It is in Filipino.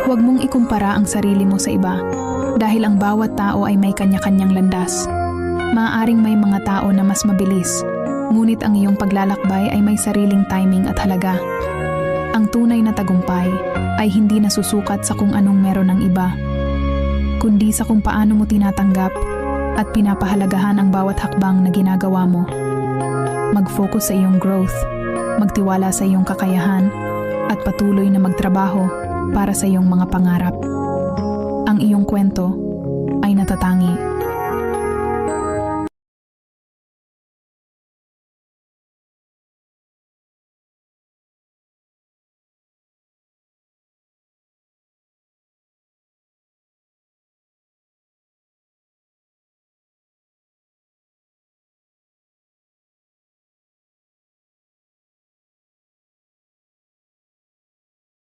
Huwag mong ikumpara ang sarili mo sa iba dahil ang bawat tao ay may kanya-kanyang landas. Maaaring may mga tao na mas mabilis, ngunit ang iyong paglalakbay ay may sariling timing at halaga. Ang tunay na tagumpay ay hindi nasusukat sa kung anong meron ng iba, kundi sa kung paano mo tinatanggap at pinapahalagahan ang bawat hakbang na ginagawa mo. Mag-focus sa iyong growth, magtiwala sa iyong kakayahan, at patuloy na magtrabaho para sa iyong mga pangarap. Ang iyong kwento ay natatangi